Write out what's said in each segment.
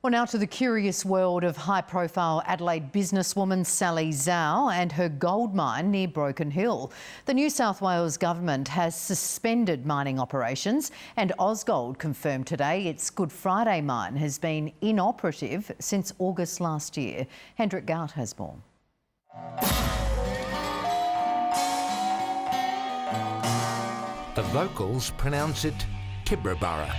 Well, now to the curious world of high-profile Adelaide businesswoman Sally Zhou and her gold mine near Broken Hill. The New South Wales government has suspended mining operations, and Ausgold confirmed today its Good Friday mine has been inoperative since August last year. Hendrik Gout has more. The locals pronounce it Tibrabara.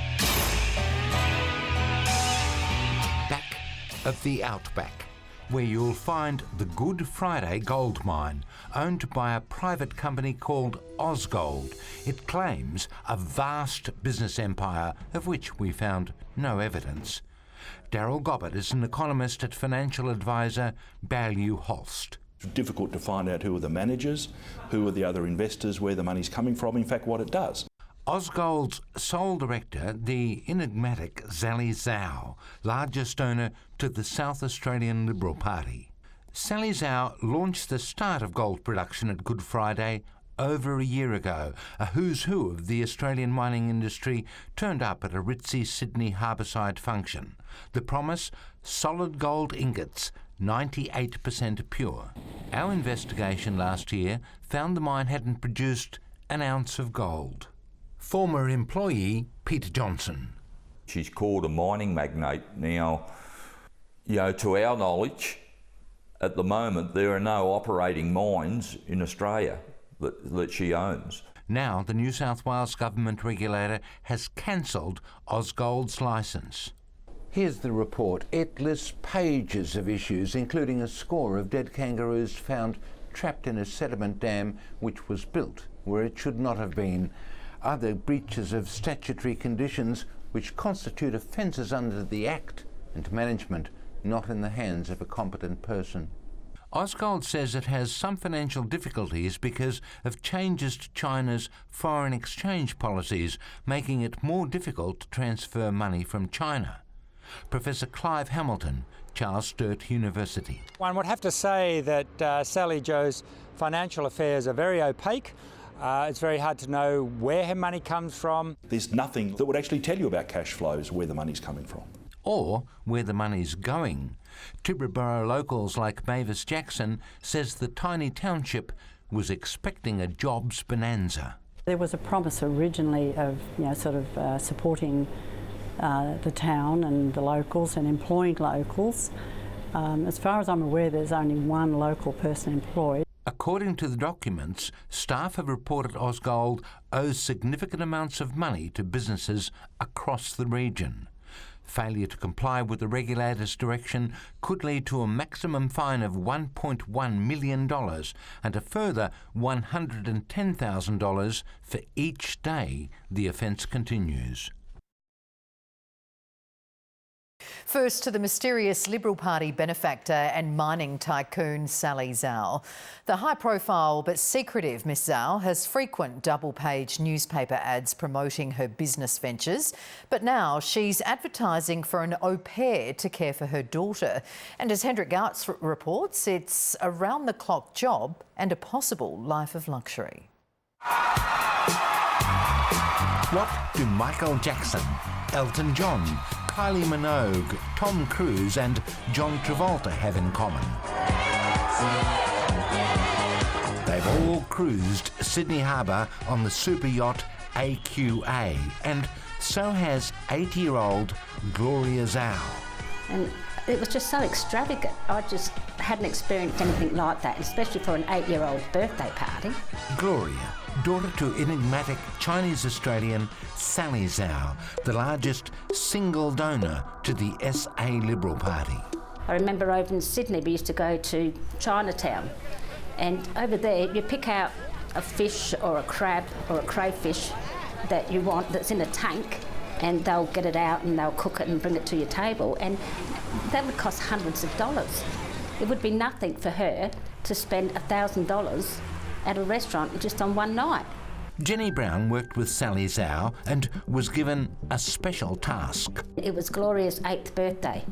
Back of the outback, where you'll find the Good Friday gold mine, owned by a private company called Ausgold. It claims a vast business empire, of which we found no evidence. Darryl Gobbett is an economist at financial advisor Ballieu Holst. It's difficult to find out who are the managers, who are the other investors, where the money's coming from, in fact what it does. Ausgold's sole director, the enigmatic Sally Zhou, largest donor to the South Australian Liberal Party. Sally Zhou launched the start of gold production at Good Friday over a year ago. A who's who of the Australian mining industry turned up at a ritzy Sydney harbourside function. The promise: solid gold ingots, 98% pure. Our investigation last year found the mine hadn't produced an ounce of gold. Former employee Peter Johnson. She's called a mining magnate. Now, to our knowledge, at the moment there are no operating mines in Australia that she owns. Now the New South Wales government regulator has cancelled Ausgold's licence. Here's the report. It lists pages of issues, including a score of dead kangaroos found trapped in a sediment dam which was built where it should not have been, other breaches of statutory conditions which constitute offences under the Act, and management not in the hands of a competent person. Ausgold says it has some financial difficulties because of changes to China's foreign exchange policies, making it more difficult to transfer money from China. Professor Clive Hamilton, Charles Sturt University. One would have to say that Sally Zhou's financial affairs are very opaque. It's very hard to know where her money comes from. There's nothing that would actually tell you about cash flows, where the money's coming from. Or where the money's going. Tibrabara locals like Mavis Jackson says the tiny township was expecting a jobs bonanza. There was a promise originally of, supporting the town and the locals and employing locals. As far as I'm aware, there's only one local person employed. According to the documents, staff have reported Ausgold owes significant amounts of money to businesses across the region. Failure to comply with the regulator's direction could lead to a maximum fine of $1.1 million and a further $110,000 for each day the offence continues. First to the mysterious Liberal Party benefactor and mining tycoon Sally Zhou. The high-profile but secretive Miss Zhou has frequent double-page newspaper ads promoting her business ventures, but now she's advertising for an au pair to care for her daughter. And as Hendrik Gout reports, it's a round-the-clock job and a possible life of luxury. What do Michael Jackson, Elton John, Kylie Minogue, Tom Cruise and John Travolta have in common? They've all cruised Sydney Harbour on the super yacht AQA, and so has 80-year-old Gloria Zhou. And it was just so extravagant. I just hadn't experienced anything like that, especially for an 8-year-old birthday party. Gloria, daughter to enigmatic Chinese-Australian Sally Zhou, the largest single donor to the SA Liberal Party. I remember over in Sydney we used to go to Chinatown, and over there you pick out a fish or a crab or a crayfish that you want that's in a tank, and they'll get it out and they'll cook it and bring it to your table, and that would cost hundreds of dollars. It would be nothing for her to spend $1,000 at a restaurant just on one night. Jenny Brown worked with Sally Zhou and was given a special task. It was Gloria's 8th birthday.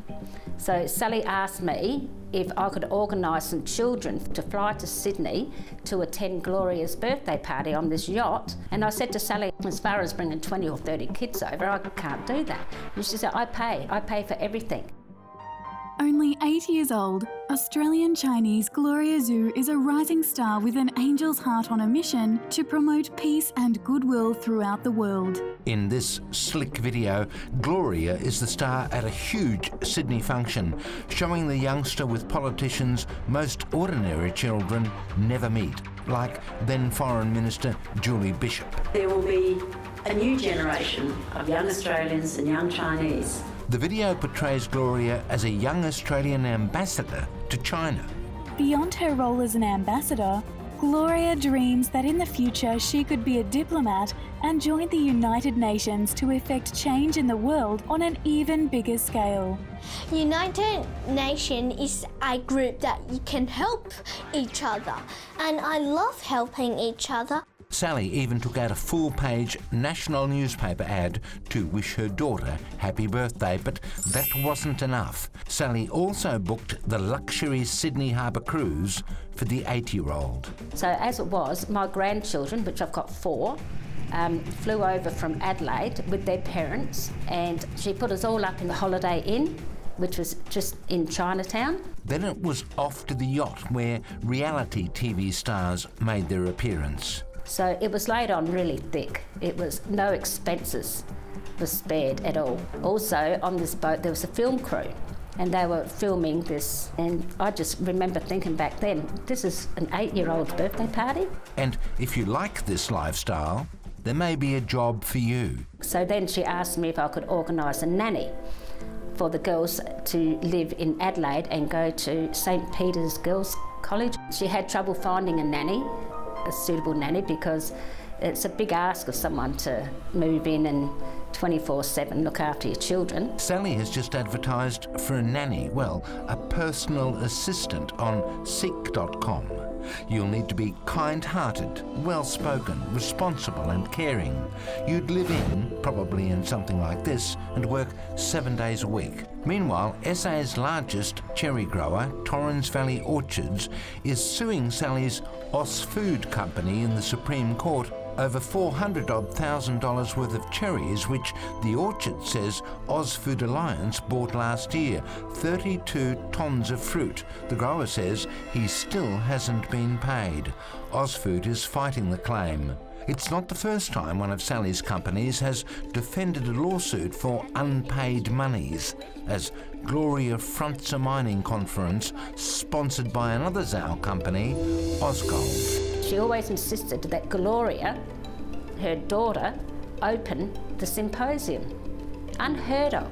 So Sally asked me if I could organise some children to fly to Sydney to attend Gloria's birthday party on this yacht. And I said to Sally, as far as bringing 20 or 30 kids over, I can't do that. And she said, I pay for everything. only 8 years old, Australian-Chinese Gloria Zhou is a rising star with an angel's heart on a mission to promote peace and goodwill throughout the world. In this slick video, Gloria is the star at a huge Sydney function, showing the youngster with politicians most ordinary children never meet, like then Foreign Minister Julie Bishop. There will be a new generation of young Australians and young Chinese. The video portrays Gloria as a young Australian ambassador to China. Beyond her role as an ambassador, Gloria dreams that in the future she could be a diplomat and join the United Nations to effect change in the world on an even bigger scale. United Nations is a group that you can help each other, and I love helping each other. Sally even took out a full-page national newspaper ad to wish her daughter happy birthday, but that wasn't enough. Sally also booked the luxury Sydney Harbour cruise for the 8-year-old. So as it was, my grandchildren, which I've got 4, flew over from Adelaide with their parents, and she put us all up in the Holiday Inn, which was just in Chinatown. Then it was off to the yacht where reality TV stars made their appearance. So it was laid on really thick. It was no expenses was spared at all. Also on this boat there was a film crew and they were filming this, and I just remember thinking back then, this is an 8-year-old's birthday party. And if you like this lifestyle, there may be a job for you. So then she asked me if I could organise a nanny for the girls to live in Adelaide and go to St Peter's Girls College. She had trouble finding a nanny, a suitable nanny, because it's a big ask of someone to move in and 24/7 look after your children. Sally has just advertised for a nanny, well, a personal assistant on seek.com. You'll need to be kind-hearted, well-spoken, responsible and caring. You'd live in, probably in something like this, and work 7 days a week. Meanwhile, SA's largest cherry grower, Torrens Valley Orchards, is suing Sally's Food company in the Supreme Court over $400,000 worth of cherries, which the orchard says Food Alliance bought last year. 32 tonnes of fruit. The grower says he still hasn't been paid. Food is fighting the claim. It's not the first time one of Sally's companies has defended a lawsuit for unpaid monies, as Gloria fronts a mining conference sponsored by another Zhou company, Ozgold. She always insisted that Gloria, her daughter, open the symposium. Unheard of.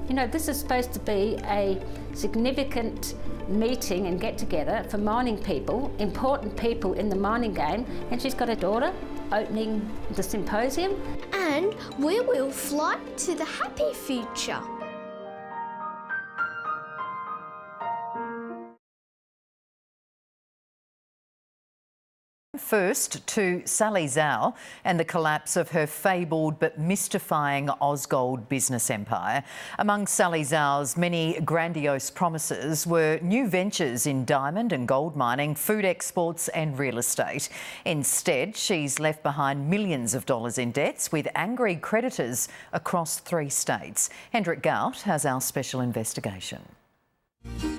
You know, this is supposed to be a significant meeting and get-together for mining people, important people in the mining game, and she's got a daughter opening the symposium. And we will fly to the happy future. First to Sally Zhou and the collapse of her fabled but mystifying Ozgold business empire. Among Sally Zhou's many grandiose promises were new ventures in diamond and gold mining, food exports and real estate. Instead, she's left behind millions of dollars in debts with angry creditors across 3 states. Hendrik Gout has our special investigation.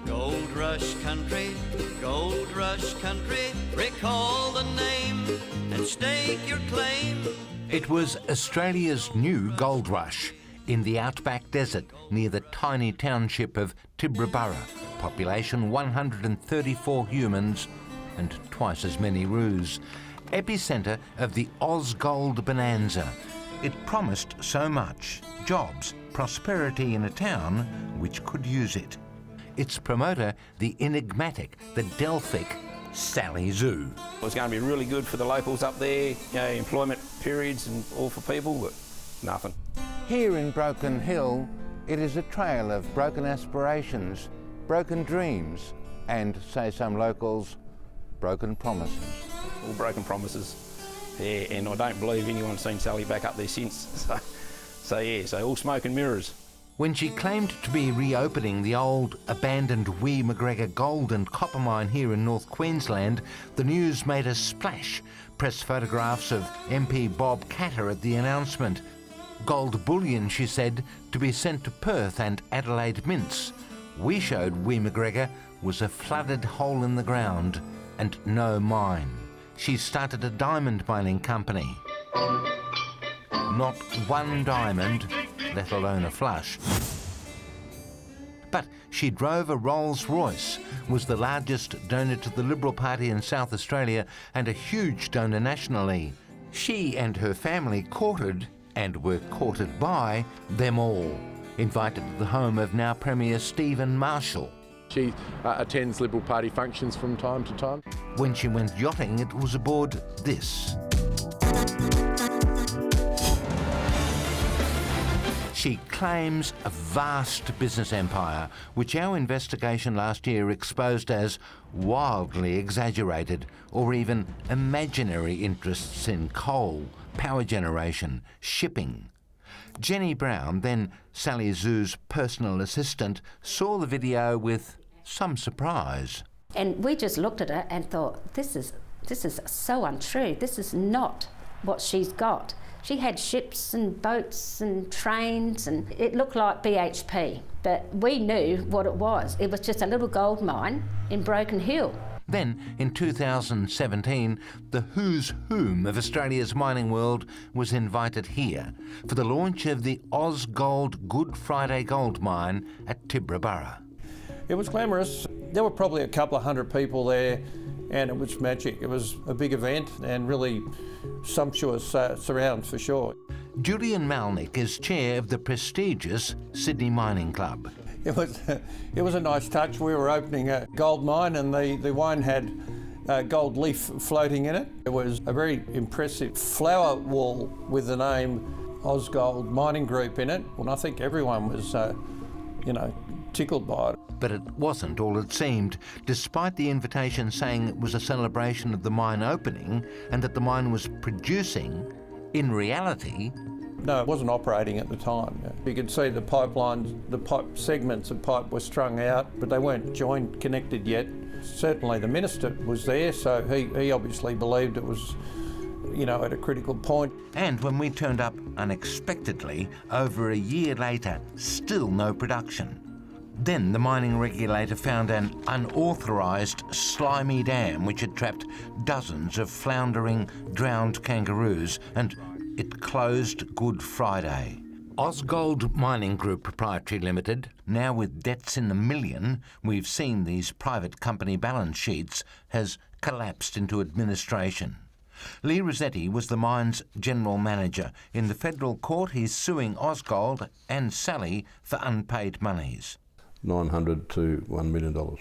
Gold Rush Country, Gold Rush Country, recall the name and stake your claim. It was Australia's new gold rush in the outback desert near the tiny township of Tibrabura, population 134 humans and twice as many roos. Epicentre of the Ozgold bonanza. It promised so much: jobs, prosperity in a town which could use it. Its promoter, the enigmatic, the Delphic Sally Zhou. It was going to be really good for the locals up there, you know, employment periods and all for people, but nothing. Here in Broken Hill, it is a trail of broken aspirations, broken dreams, and, say some locals, broken promises. All broken promises, yeah, and I don't believe anyone's seen Sally back up there since. So all smoke and mirrors. When she claimed to be reopening the old, abandoned Wee McGregor gold and copper mine here in North Queensland, the news made a splash. Press photographs of MP Bob Catter at the announcement. Gold bullion, she said, to be sent to Perth and Adelaide Mints. we showed Wee McGregor was a flooded hole in the ground and no mine. She started a diamond mining company. Not one diamond, let alone a flush. But she drove a Rolls-Royce, was the largest donor to the Liberal Party in South Australia and a huge donor nationally. She and her family courted, and were courted by, them all. Invited to the home of now Premier Stephen Marshall. She attends Liberal Party functions from time to time. When she went yachting, it was aboard this. She claims a vast business empire, which our investigation last year exposed as wildly exaggerated or even imaginary interests in coal, power generation, shipping. Jenny Brown, then Sally Zhou's personal assistant, saw the video with some surprise. And we just looked at it and thought, this is so untrue. This is not what she's got. She had ships and boats and trains, and it looked like BHP, but we knew what it was. It was just a little gold mine in Broken Hill. Then, in 2017, the who's whom of Australia's mining world was invited here for the launch of the Ausgold Good Friday gold mine at Tibooburra. It was glamorous. There were probably a couple of hundred people there, and it was magic. It was a big event and really sumptuous surround for sure. Julian Malnick is chair of the prestigious Sydney Mining Club. It was a nice touch. We were opening a gold mine and the wine had gold leaf floating in it. It was a very impressive flower wall with the name Ausgold Mining Group in it. And I think everyone was, tickled by it. But it wasn't all it seemed. Despite the invitation saying it was a celebration of the mine opening and that the mine was producing, in reality... No, it wasn't operating at the time. You could see the pipelines, the pipe segments of pipe were strung out, but they weren't connected yet. Certainly the minister was there, so he obviously believed it was, at a critical point. And when we turned up unexpectedly, over a year later, still no production. Then the mining regulator found an unauthorised slimy dam which had trapped dozens of floundering, drowned kangaroos, and it closed Good Friday. Ausgold Mining Group Proprietary Limited, now with debts in the million, we've seen these private company balance sheets, has collapsed into administration. Lee Rossetti was the mine's general manager. In the federal court, he's suing Ausgold and Sally for unpaid monies. $900 to $1 million.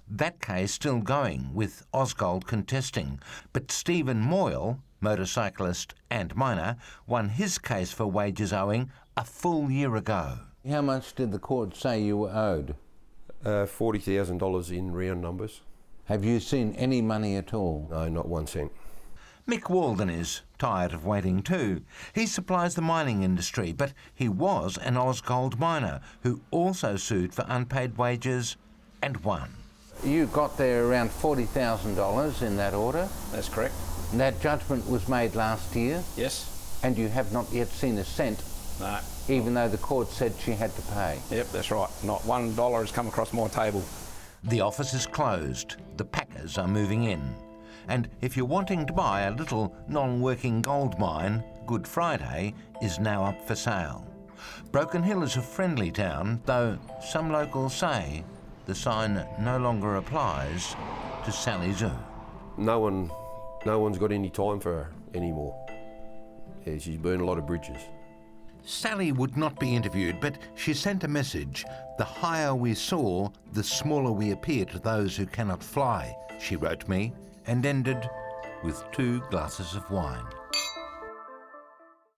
That case still going, with Ausgold contesting. But Stephen Moyle, motorcyclist and miner, won his case for wages owing a full year ago. How much did the court say you were owed? $40,000 in round numbers. Have you seen any money at all? No, not 1 cent. Mick Walden is tired of waiting too. He supplies the mining industry, but he was an Ausgold miner who also sued for unpaid wages and won. You got there around $40,000 in that order? That's correct. And that judgment was made last year? Yes. And you have not yet seen a cent? No. Even though the court said she had to pay? Yep, that's right. Not $1 has come across my table. The office is closed. The packers are moving in. And if you're wanting to buy a little non-working gold mine, Good Friday is now up for sale. Broken Hill is a friendly town, though some locals say the sign no longer applies to Sally Zhou. No one's got any time for her anymore. Yeah, she's burned a lot of bridges. Sally would not be interviewed, but she sent a message. The higher we soar, the smaller we appear to those who cannot fly, she wrote me, and ended with 2 glasses of wine.